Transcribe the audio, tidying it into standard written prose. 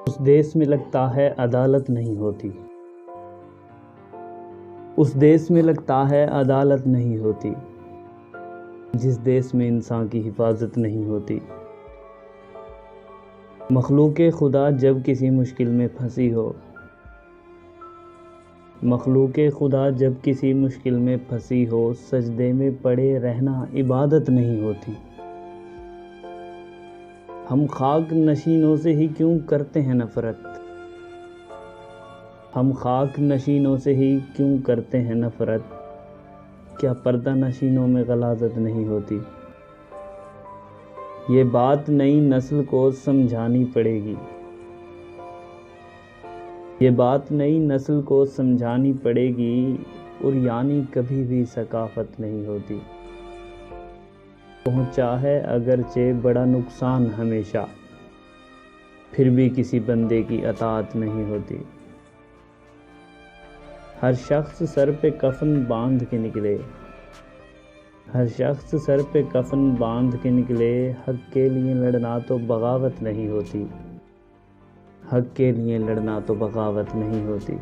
اس دیس میں لگتا ہے عدالت نہیں ہوتی، اس دیس میں لگتا ہے عدالت نہیں ہوتی، جس دیس میں انسان کی حفاظت نہیں ہوتی۔ مخلوق خدا جب کسی مشکل میں پھنسی ہو، مخلوق خدا جب کسی مشکل میں پھنسی ہو، سجدے میں پڑے رہنا عبادت نہیں ہوتی۔ ہم خاک نشینوں سے ہی کیوں کرتے ہیں نفرت، ہم خاک نشینوں سے ہی کیوں کرتے ہیں نفرت، کیا پردہ نشینوں میں غلاظت نہیں ہوتی؟ یہ بات نئی نسل کو سمجھانی پڑے گی، یہ بات نئی نسل کو سمجھانی پڑے گی، اور یعنی کبھی بھی ثقافت نہیں ہوتی۔ پہنچا ہے اگرچہ بڑا نقصان ہمیشہ، پھر بھی کسی بندے کی اطاعت نہیں ہوتی۔ ہر شخص سر پہ کفن باندھ کے نکلے، ہر شخص سر پہ کفن باندھ کے نکلے، حق کے لیے لڑنا تو بغاوت نہیں ہوتی، حق کے لیے لڑنا تو بغاوت نہیں ہوتی۔